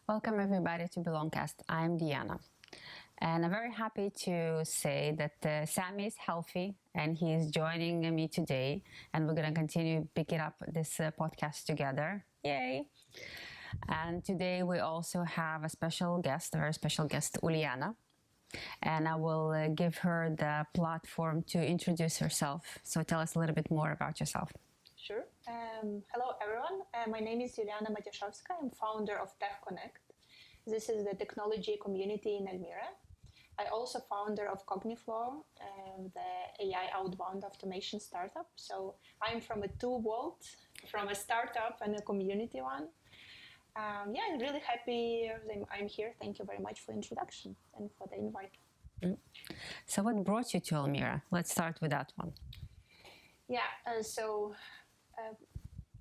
Welcome everybody to Belongcast. I'm Uliana, and I'm very happy to say that Sammy is healthy and he's joining me today, and we're going to continue picking up this podcast together. Yay! And today we also have a special guest, a very special guest, Uliana, and I will give her the platform to introduce herself. So tell us a little bit more about yourself. Sure. Hello, everyone. My name is Uliana Matyashovska. I'm founder of Tech Connect. This is the technology community in Almere. I also founder of Cogniflow, the AI outbound automation startup. So I'm from a two world, from a startup and a community one. I'm really happy I'm here. Thank you very much for the introduction and for the invite. So what brought you to Almere? Let's start with that one.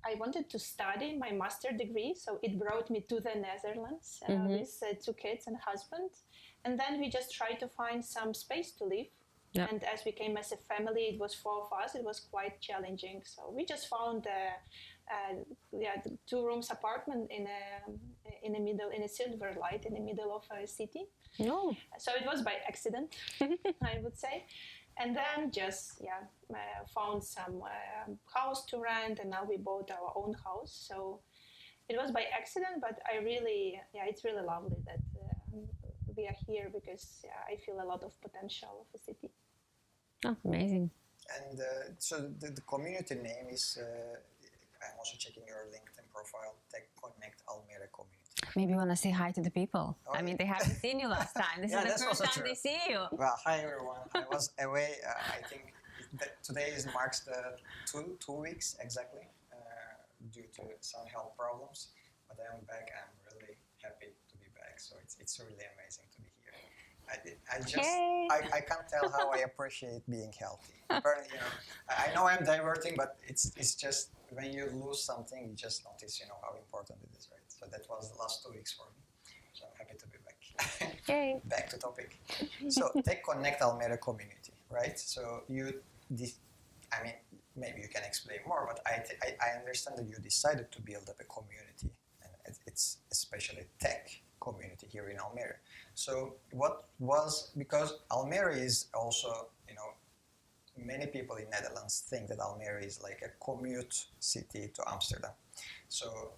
I wanted to study my master degree, so it brought me to the Netherlands with two kids and husband. And then we just tried to find some space to live. Yep. And as we came as a family, it was 4 of us, it was quite challenging. So we just found the 2 rooms apartment in a silver light in the middle of a city. No. So it was by accident, I would say. And then just found some house to rent, and now we bought our own house. So it was by accident, but it's really lovely that we are here because I feel a lot of potential of the city. Oh, amazing. And so the community name is, I'm also checking your LinkedIn profile, Tech Connect Almere Community. Maybe you want to say hi to the people. Oh, I mean, they haven't seen you last time. This is the first time they see you. Well, hi everyone. I was away. I think today marks the 2 weeks exactly due to some health problems. But I'm back. I'm really happy to be back. So it's really amazing to be here. I can't tell how I appreciate being healthy. Apparently, I know I'm diverting, but it's just when you lose something, you just notice, how important it is, right? So that was the last 2 weeks for me. So I'm happy to be back. Yay. Back to topic. So Tech Connect Almere Community, right? So maybe you can explain more, but I understand that you decided to build up a community, and it's especially tech community here in Almere. So because Almere is also, many people in Netherlands think that Almere is like a commute city to Amsterdam. So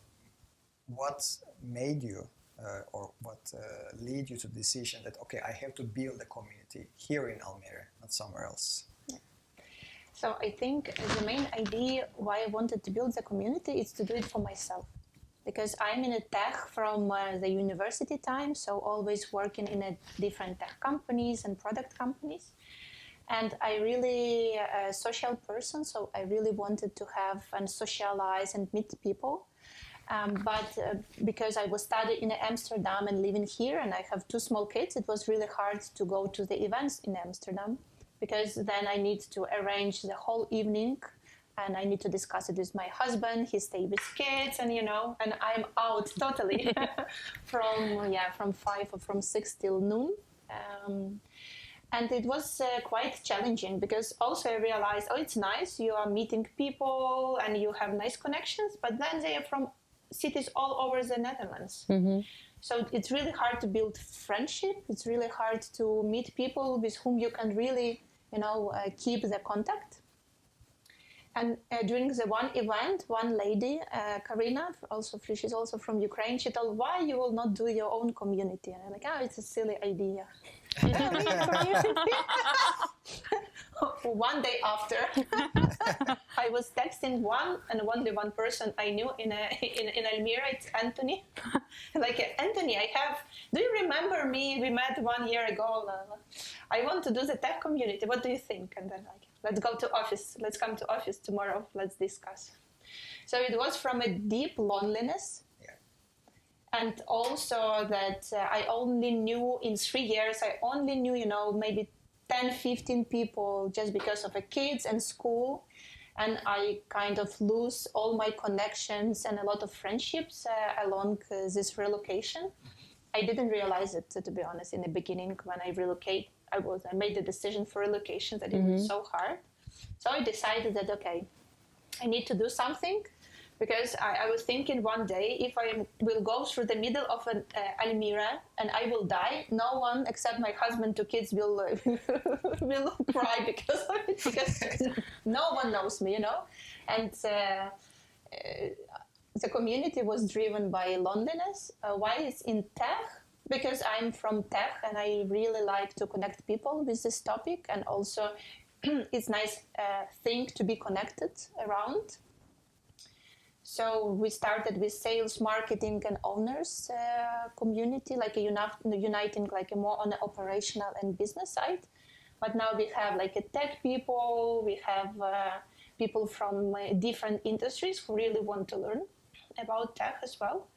what made you or what led you to the decision that, okay, I have to build a community here in Almere, not somewhere else? Yeah. So I think the main idea why I wanted to build the community is to do it for myself. Because I'm in a tech from the university time, so always working in different tech companies and product companies. And I really a social person, so I really wanted to have and socialize and meet people. But because I was studying in Amsterdam and living here, and I have 2 small kids, it was really hard to go to the events in Amsterdam, because then I need to arrange the whole evening, and I need to discuss it with my husband. He stays with kids, and and I'm out totally from 5 or from 6 till noon. And it was quite challenging because also I realized, it's nice, you are meeting people and you have nice connections, but then they are from cities all over the Netherlands. Mm-hmm. So it's really hard to build friendship. It's really hard to meet people with whom you can really, keep the contact. And during the one event, one lady, Karina, she's also from Ukraine, she told, why you will not do your own community? And I'm like, it's a silly idea. One day after, I was texting only one person I knew in Almere. It's Anthony. Anthony, do you remember me? We met 1 year ago. I want to do the tech community. What do you think? And then let's go to office. Let's come to office tomorrow. Let's discuss. So it was from a deep loneliness. And also that I only knew in 3 years, maybe 10, 15 people just because of the kids and school. And I kind of lose all my connections and a lot of friendships along this relocation. I didn't realize it, to be honest, in the beginning when I relocate. I made the decision for relocation that it was so hard. So I decided that, okay, I need to do something. because I was thinking one day, if I will go through the middle of an Almere and I will die, no one except my husband, 2 kids will will cry because of it, because no one knows me, and the community was driven by loneliness. Why it's in tech? Because I'm from tech and I really like to connect people with this topic, and also it's nice thing to be connected around. So we started with sales, marketing, and owners community, like uniting like a more on the operational and business side. But now we have like a tech people, we have people from different industries who really want to learn about tech as well.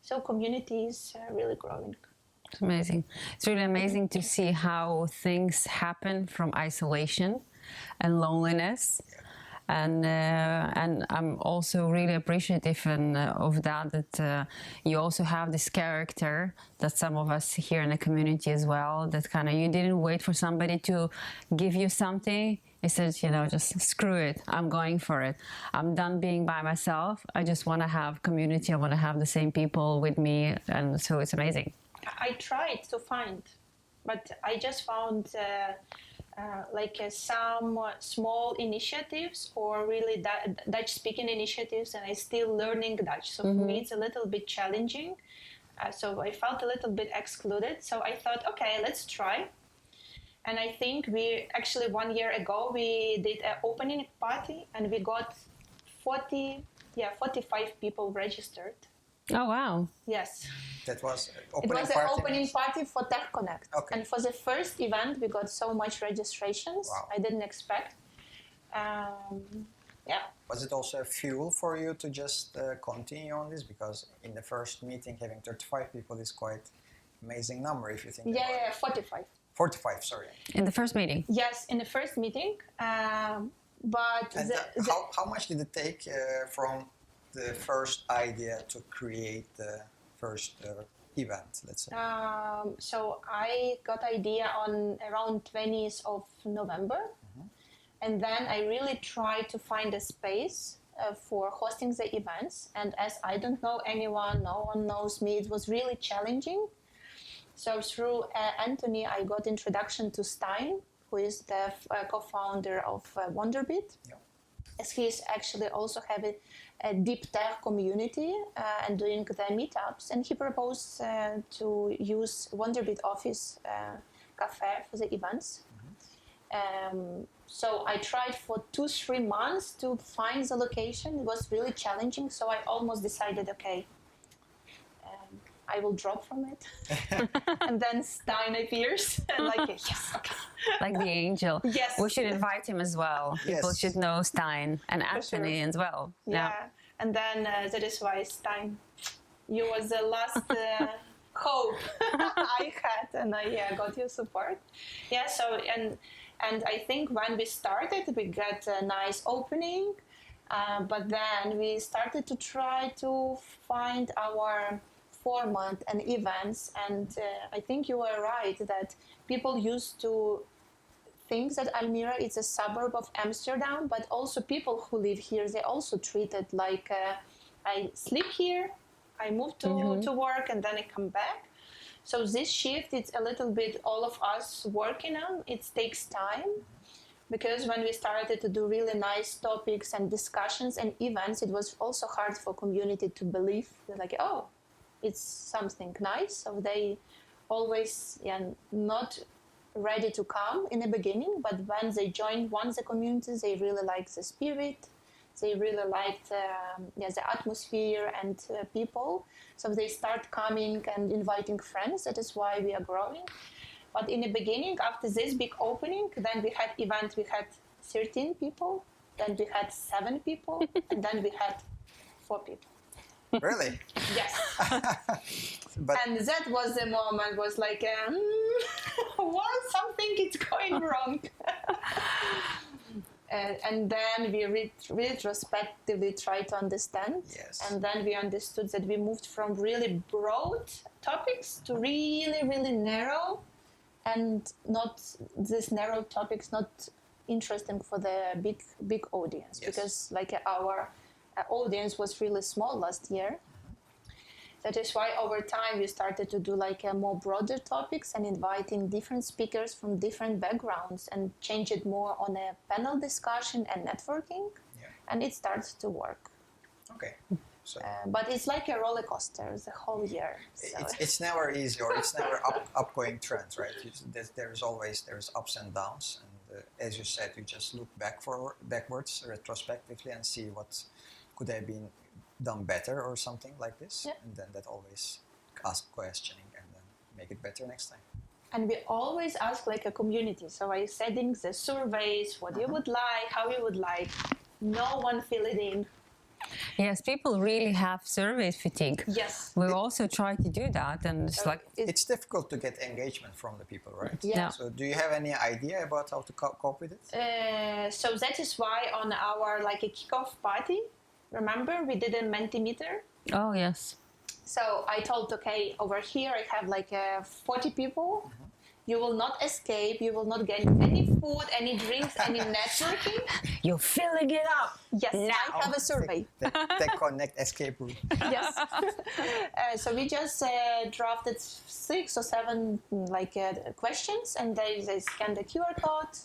So community is really growing. It's amazing. It's really amazing to see how things happen from isolation and loneliness. And I'm also really appreciative of that you also have this character that some of us here in the community as well, that kind of, you didn't wait for somebody to give you something. You said, just screw it. I'm going for it. I'm done being by myself. I just want to have community. I want to have the same people with me. And so it's amazing. I tried to find, but I just found some small initiatives, or really Dutch-speaking initiatives, and I'm still learning Dutch. So for me, it's a little bit challenging. So I felt a little bit excluded. So I thought, okay, let's try. And I think we actually 1 year ago, we did an opening party, and we got 45 people registered. Oh, wow. Yes. That was It was an opening party for Tech Connect. Okay. And for the first event, we got so much registrations. Wow. I didn't expect. Was it also a fuel for you to just continue on this? Because in the first meeting, having 35 people is quite amazing number if you think about it. Yeah, 45. 45, sorry. In the first meeting? Yes, in the first meeting. But And how much did it take from the first idea to create the first event, let's say? So I got idea on around 20th of November. And then I really tried to find a space for hosting the events. And as I don't know anyone, no one knows me, it was really challenging. So through Anthony, I got introduction to Stein, who is the co-founder of Wonderbit. Yeah. As he is actually also having a deep tech community and doing the meetups. And he proposed to use Wonderbit office cafe for the events. So I tried for 2-3 months to find the location. It was really challenging. So I almost decided, okay, I will drop from it. And then Stein appears and yes, okay. Like the angel. Yes. We should invite him as well. Yes. People should know Stein and Anthony sure. as well. Yeah. And then that is why Stein, you was the last hope I had, and I got your support. Yeah, so, and I think when we started, we got a nice opening, but then we started to try to find our format and events, and I think you were right that people used to think that Almere is a suburb of Amsterdam, but also people who live here, they also treat it like I sleep here, I move to work, and then I come back. So this shift, it's a little bit all of us working on. It takes time, because when we started to do really nice topics and discussions and events, it was also hard for community to believe. They're like, oh, it's something nice. So they always not ready to come in the beginning, but when they join the community, they really like the spirit. They really liked the atmosphere and people. So they start coming and inviting friends. That is why we are growing. But in the beginning, after this big opening, then we had event, we had 13 people, then we had 7 people, and then we had 4 people. Really? Yes. But and that was the moment, was like, what? Something is going wrong. And then we retrospectively tried to understand. Yes. And then we understood that we moved from really broad topics to really, really narrow, and not this narrow topics not interesting for the big audience. Yes. Because like our audience was really small last year. That is why over time we started to do like more broader topics and inviting different speakers from different backgrounds and change it more on a panel discussion and networking. Yeah. And it starts to work. Okay. So But it's like a roller coaster the whole year. So. it's never easy, or it's never upgoing trends, right? There's ups and downs, and as you said, you just look backwards retrospectively and see what could have been done better or something like this, and then that always ask questioning and then make it better next time. And we always ask like a community. So I setting the surveys, what you would like, how you would like. No one fill it in. Yes, people really have survey fatigue. Yes. We also try to do that, and it's like It's difficult to get engagement from the people, right? Yeah. So do you have any idea about how to cope with it? So that is why on our like a kickoff party, remember we did a Mentimeter. oh yes, So I told, okay, over here I have like 40 people. You will not escape. You will not get any food, any drinks, any networking. you're filling it up. Yes, Now. I have a survey. The Connect escape room. Yes. So we just drafted 6 or 7 like questions, and they scan the QR code,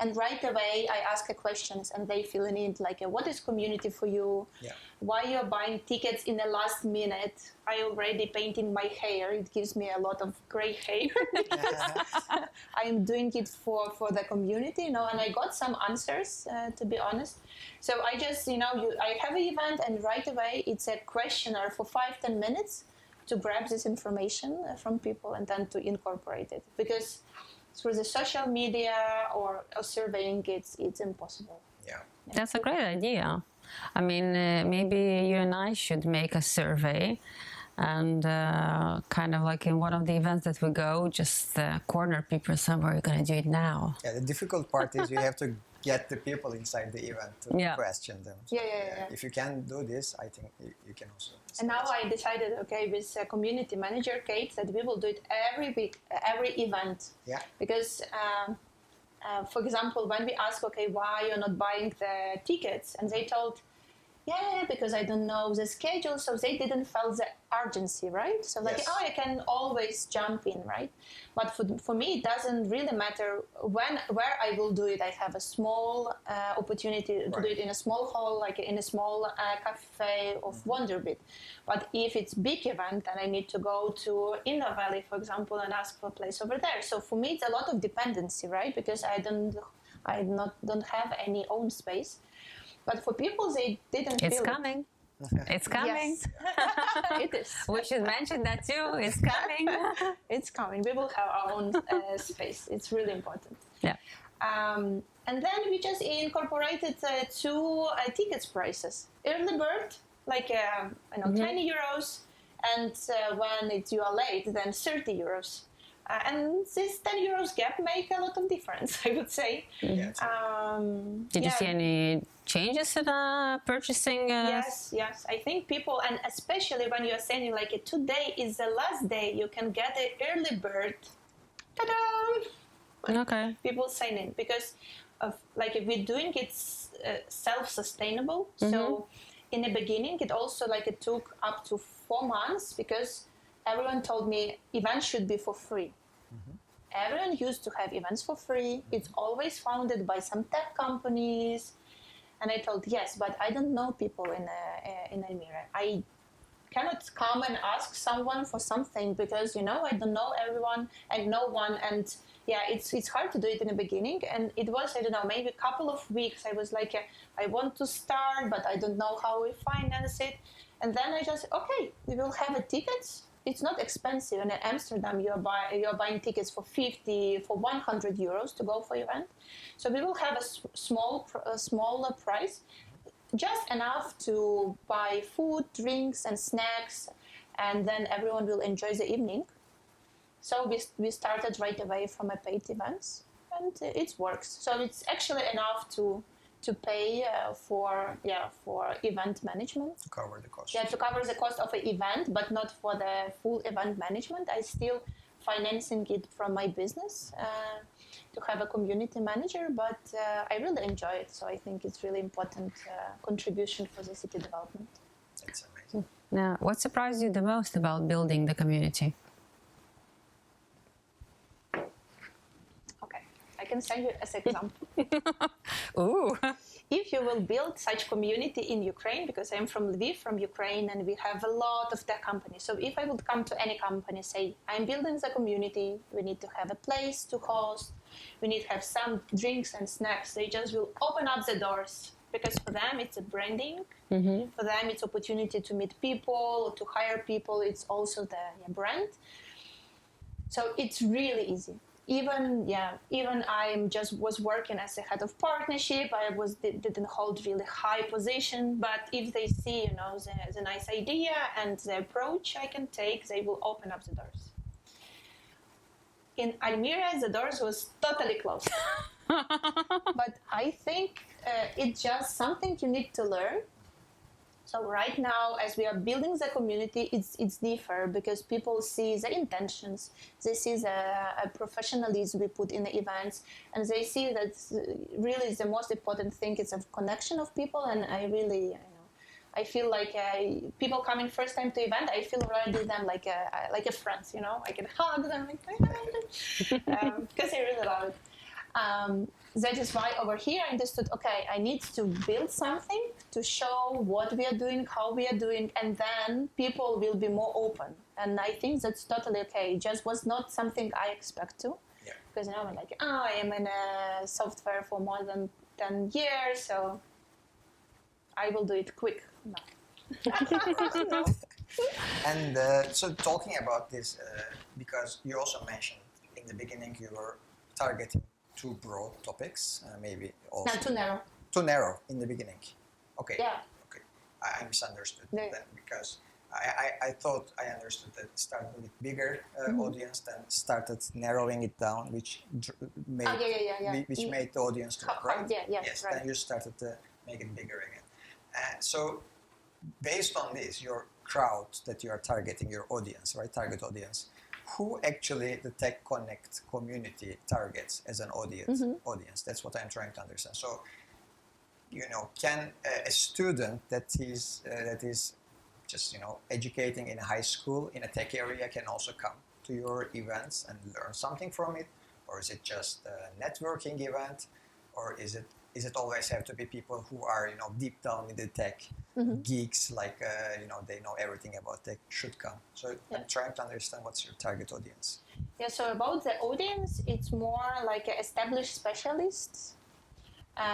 and right away I ask questions, and they fill in it like what is community for you? Yeah. Why you're buying tickets in the last minute? I already painting my hair. It gives me a lot of gray hair. I'm doing it for the community, you know, and I got some answers, to be honest. So I just, I have an event, and right away it's a questionnaire for 5-10 minutes to grab this information from people and then to incorporate it. Because through the social media or surveying, it's impossible. Yeah. That's a great idea. I mean, maybe you and I should make a survey, and kind of like in one of the events that we go, just corner people somewhere. You're gonna do it now. Yeah. The difficult part is you have to get the people inside the event to question them. So, Yeah. If you can do this, I think you can also. And now I decided, okay, with community manager Kate, that we will do it every week, every event. Yeah. Because, for example, when we ask, okay, why you're not buying the tickets, and they told, yeah, because I don't know the schedule, so they didn't feel the urgency, right? So like, Yes. I can always jump in, right? But for me, it doesn't really matter where I will do it. I have a small opportunity to do it in a small hall, like in a small cafe of Wonderbit. But if it's big event, then I need to go to Inner Valley, for example, and ask for a place over there. So for me, it's a lot of dependency, right? Because I don't have any own space. But for people, they didn't feel It's coming. It's coming. Yes. It is. We should mention that too. It's coming. It's coming. We will have our own space. It's really important. Yeah. And then we just incorporated 2 tickets prices. Early bird, like 20 euros, and when you are late, then 30 euros. And this 10 euros gap make a lot of difference, I would say. Yeah. Did you see any changes in purchasing? Yes. I think people, and especially when you're saying like today is the last day, you can get an early bird. Ta-da! Okay. People sign in because of like if we're doing it self-sustainable. So in the beginning, it also it took up to 4 months because everyone told me events should be for free. Everyone used to have events for free. It's always founded by some tech companies. And I told, yes, but I don't know people in Almere. I cannot come and ask someone for something because, I don't know everyone and no one. And yeah, it's hard to do it in the beginning. And it was, I don't know, maybe a couple of weeks. I was like, I want to start, but I don't know how we finance it. And then I just, okay, we will have a tickets. It's not expensive. And in Amsterdam, you're buying tickets for 100 euros to go for event. So we will have a smaller price, just enough to buy food, drinks, and snacks, and then everyone will enjoy the evening. So we started right away from a paid events, and it works. So it's actually enough to pay for event management. To cover the cost. Yeah, to cover the cost of an event, but not for the full event management. I still financing it from my business to have a community manager, but I really enjoy it. So I think it's really important contribution for the city development. It's amazing. Now, what surprised you the most about building the community? Okay, I can send you as an example. Ooh. If you will build such community in Ukraine, because I'm from Lviv, from Ukraine, and we have a lot of tech companies. So if I would come to any company, say, I'm building the community, we need to have a place to host, we need to have some drinks and snacks, they just will open up the doors. Because for them, it's a branding. Mm-hmm. For them, it's opportunity to meet people, to hire people. It's also the brand. So it's really easy. Even I was working as a head of partnership. I didn't hold really high position, but if they see the nice idea and the approach I can take, they will open up the doors. In Almere, the doors was totally closed. But I think it's just something you need to learn. So right now, as we are building the community, it's different because people see the intentions, they see the professionalism we put in the events, and they see that really the most important thing is a connection of people. And I really, I feel like people coming first time to event, I feel already them like a friends, I can hug them because I really love it. That is why over here I understood, okay, I need to build something to show what we are doing, how we are doing, and then people will be more open. And I think that's totally okay. It just was not something I expect to. Yeah. Because I'm like, I am in a software for more than 10 years, so I will do it quick. No. And so talking about this, because you also mentioned in the beginning you were targeting too broad topics, maybe also. Not too narrow. Too narrow in the beginning. Okay. Yeah. Okay. I misunderstood Yeah. then because I thought I understood that started with bigger audience, then started narrowing it down, which made which made the audience to grow, right? Yes, right. Then you started to make it bigger again. So based on this, your crowd that you are targeting, your audience, right? Target audience. Who actually the Tech Connect community targets as an audience? Mm-hmm. Audience. That's what I'm trying to understand. So, can a student that is just educating in a high school in a tech area can also come to your events and learn something from it, or is it just a networking event, or is it always have to be people who are deep down in the tech, geeks like they know everything about tech should come? So I'm trying to understand what's your target audience. Yeah, so about the audience, it's more like established specialists.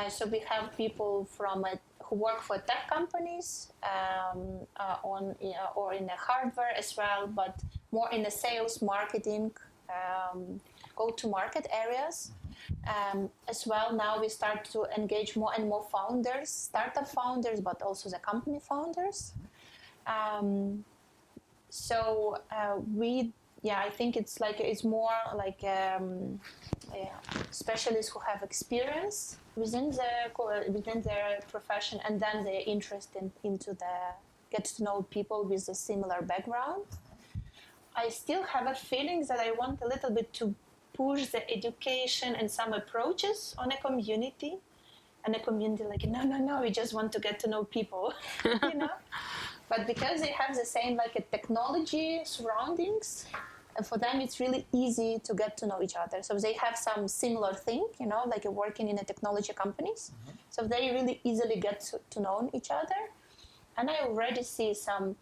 So we have people who work for tech companies or in the hardware as well, but more in the sales, marketing, go-to-market areas. As well, now we start to engage more and more founders, startup founders, but also the company founders. I think it's more like specialists who have experience within their profession, and then they're interested into get to know people with a similar background. I still have a feeling that I want a little bit to push the education and some approaches on a community, and a community like, no, we just want to get to know people, But because they have the same technology surroundings, and for them it's really easy to get to know each other. So they have some similar thing, like working in the technology companies. Mm-hmm. So they really easily get to know each other. And I already see some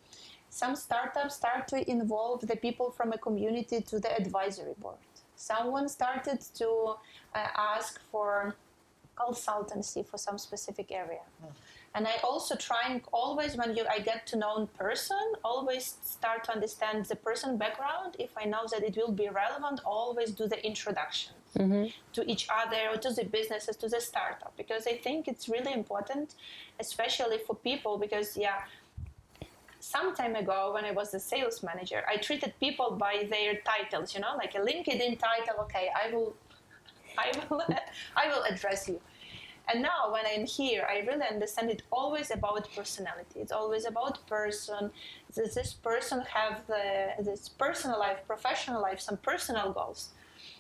startups start to involve the people from a community to the advisory board. Someone started to ask for consultancy for some specific area. And I also trying always when I get to know a person, always start to understand the person background. If I know that it will be relevant, always do the introduction to each other or to the businesses, to the startup. Because I think it's really important, especially for people, because some time ago when I was the sales manager, I treated people by their titles, like a LinkedIn title. Okay, I will address you. And now when I'm here, I really understand it's always about personality. It's always about person. Does this person have this personal life, professional life, some personal goals?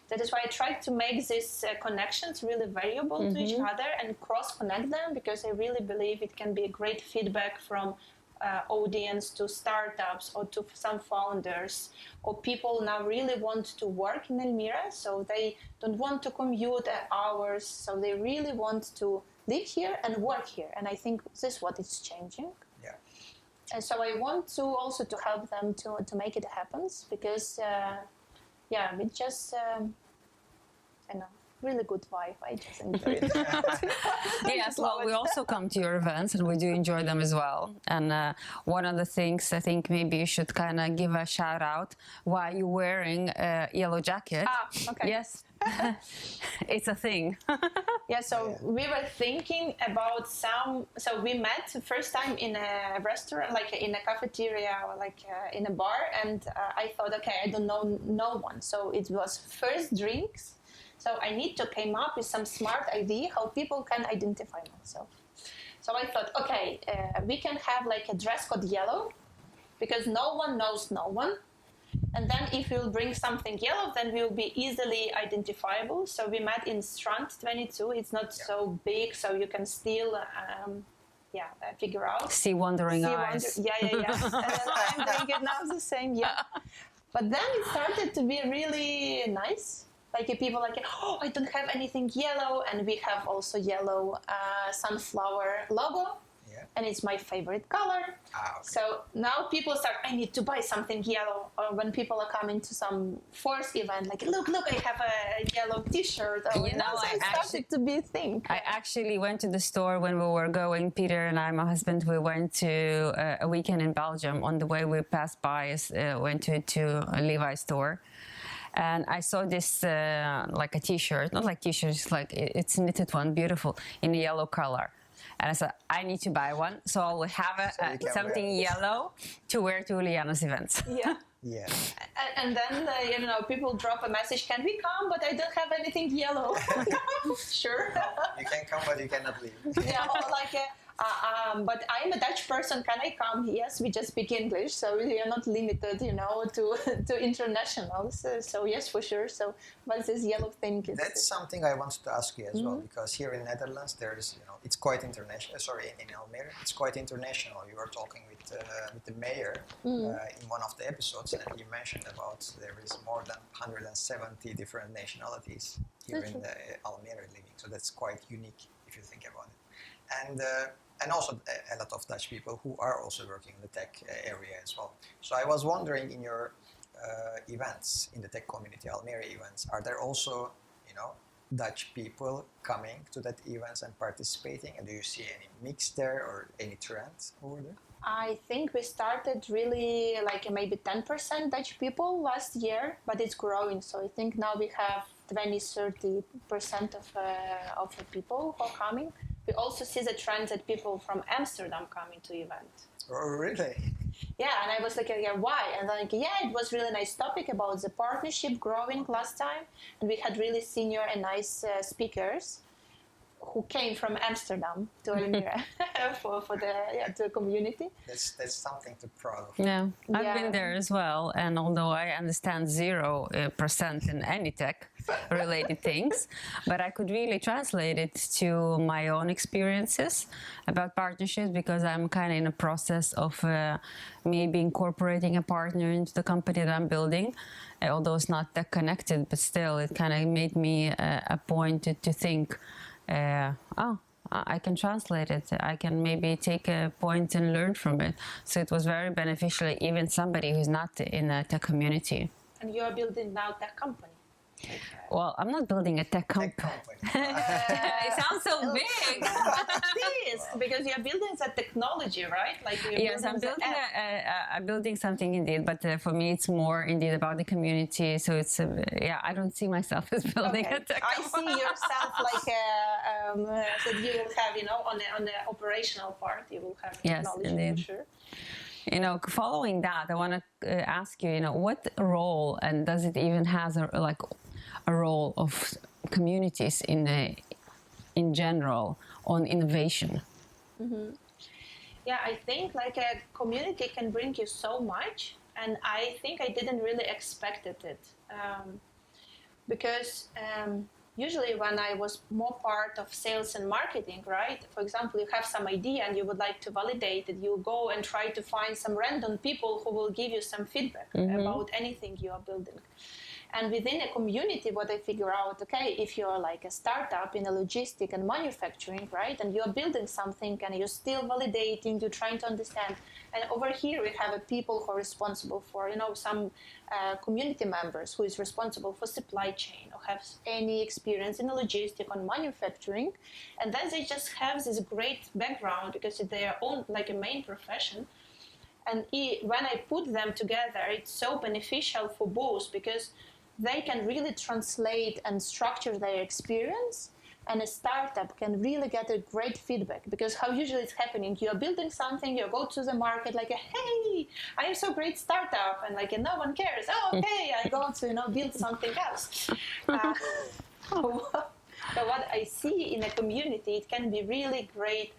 That is why I try to make these connections really variable to each other and cross-connect them, because I really believe it can be a great feedback from audience to startups or to some founders, or people now really want to work in Almere, so they don't want to commute hours, so they really want to live here and work here. And I think this is what is changing. Yeah. And so I want to also to help them to make it happen, because we just I know, really good vibe. I just enjoy it. Yes, well, we also come to your events and we do enjoy them as well. And one of the things I think maybe you should kind of give a shout out why you're wearing a yellow jacket. Okay. Yes, it's a thing. So we were thinking about so we met first time in a restaurant, like in a cafeteria or like in a bar, and I thought, okay, I don't know no one. So it was first drinks. So I need to come up with some smart idea how people can identify myself. So I thought, okay, we can have like a dress code yellow, because no one knows no one. And then if we'll bring something yellow, then we'll be easily identifiable. So we met in Strand 22. It's not so big, so you can still figure out. See wandering eyes. And then I'm doing it now the same, But then it started to be really nice. Like people like, oh, I don't have anything yellow, and we have also yellow sunflower logo, and it's my favorite color. Okay. So now people start, I need to buy something yellow. Or when people are coming to some force event, like, look, I have a yellow T-shirt. Or, so it started to be a thing. I actually went to the store when we were going, Peter and I, my husband, we went to a weekend in Belgium. On the way we passed by, went to a Levi's store. And I saw this like a T-shirt, not like T-shirt, it's like it's a knitted one, beautiful, in a yellow color. And I said, I need to buy one, so I will have something yellow to wear to Uliana's events. Yeah. Yeah. And then people drop a message, can we come? But I don't have anything yellow. Sure. No, you can come, but you cannot leave. Or like. But I'm a Dutch person. Can I come? Yes, we just speak English, so we are not limited, to internationals. So yes, for sure. So, but this yellow thing is. That's something I wanted to ask you as well, because here in Netherlands, there's, it's quite international. Sorry, in Almere, it's quite international. You were talking with the mayor in one of the episodes, and he mentioned about there is more than 170 different nationalities here in Almere living. So that's quite unique if you think about it. And also a lot of Dutch people who are also working in the tech area as well. So I was wondering, in your events, in the tech community, Almere events, are there also, Dutch people coming to that events and participating? And do you see any mix there or any trends over there? I think we started really like maybe 10% Dutch people last year, but it's growing. So I think now we have 20-30% of the people who are coming. We also see the trend that people from Amsterdam coming to event. Oh, really? Yeah, and I was like, why? And then it was really nice topic about the partnership growing last time, and we had really senior and nice speakers who came from Amsterdam to Almere for the community. That's something to proud of. Yeah, I've been there as well, and although I understand 0% in any tech-related things, but I could really translate it to my own experiences about partnerships, because I'm kind of in a process of maybe incorporating a partner into the company that I'm building, although it's not tech connected, but still it kind of made me a point to think, I can translate it. I can maybe take a point and learn from it. So it was very beneficial, even somebody who's not in a tech community. And you are building now tech company. Well, I'm not building a tech company. It sounds so big. It is, because you're building that technology, right? Like yes, I'm building something indeed, but for me it's more indeed about the community. So it's I don't see myself as building a tech company. I see yourself like that you will have, on the operational part, you will have technology for sure. Following that, I want to ask you, what role, and does it even has a role of communities in general on innovation? Yeah, I think like a community can bring you so much, and I think I didn't really expected it, because usually when I was more part of sales and marketing, right? For example, you have some idea and you would like to validate it. You go and try to find some random people who will give you some feedback about anything you are building. And within a community, what I figure out, okay, if you're like a startup in a logistic and manufacturing, right, and you're building something and you're still validating, you're trying to understand. And over here, we have a people who are responsible for, you know, some community members who is responsible for supply chain or have any experience in a logistic or manufacturing. And then they just have this great background because it's their own, like a main profession. And when I put them together, it's so beneficial for both because they can really translate and structure their experience, and a startup can really get a great feedback because how usually it's happening, you're building something, you go to the market like, hey, I am so great startup, and like no one cares. Oh, okay, I go to, you know, build something else. But what I see in a community, it can be really great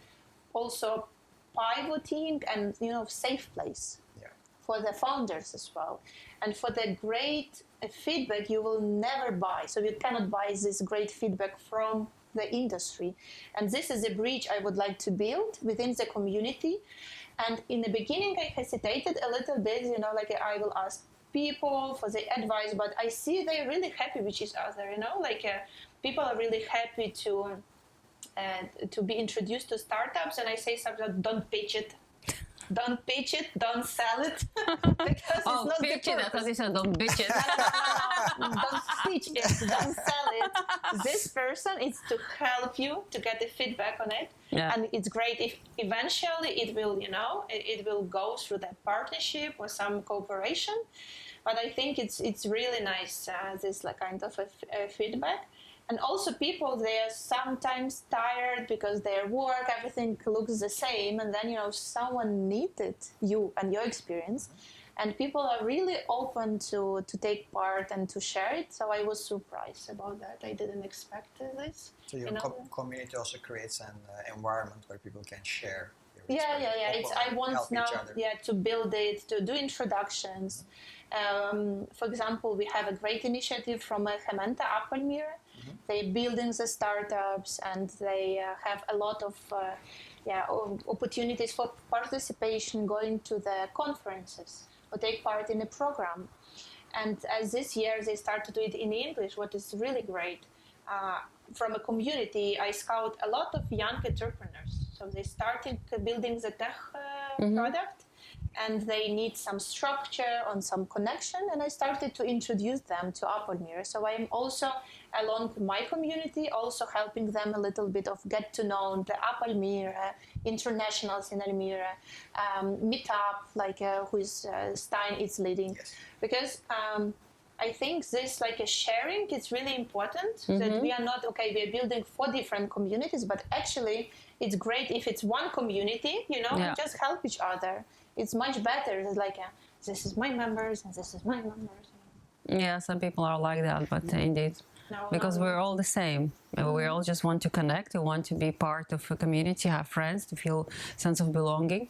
also pivoting and, you know, safe place for the founders as well, and for the great feedback you will never buy. So you cannot buy this great feedback from the industry, and this is a bridge I would like to build within the community. And in the beginning I hesitated a little bit, you know, like I will ask people for the advice, but I see they're really happy with each other, you know, like people are really happy to be introduced to startups, and I say something, don't pitch it. Don't pitch it, don't sell it. Because it's not pitch the it. I thought you said don't bitch it. No. Don't pitch it, don't sell it. This person is to help you to get the feedback on it. Yeah. And it's great if eventually it will, you know, it will go through that partnership or some cooperation. But I think it's really nice, this like kind of a feedback. And also people, they are sometimes tired because their work, everything looks the same. And then, you know, someone needed you and your experience. And people are really open to take part and to share it. So I was surprised about that. I didn't expect this. So your community also creates an environment where people can share. Yeah. I want now to build it, to do introductions. For example, we have a great initiative from Gementa Almere. They're building the startups, and they have a lot of opportunities for participation, going to the conferences or take part in a program. And as this year they start to do it in English, what is really great. From a community, I scout a lot of young entrepreneurs. So they started building the tech product, and they need some structure and some connection, and I started to introduce them to Almere. So I am also, along my community, also helping them a little bit of get to know the Almere, internationals in Almere, meetup, like who is Stein is leading. Yes. Because I think this like a sharing is really important, that we are not, we are building 4 different communities, but actually it's great if it's one community, you know, and just help each other. It's much better. It's like, this is my members and this is my members. Yeah, some people are like that, but indeed. Because we're all the same. We all just want to connect. We want to be part of a community, have friends, to feel sense of belonging.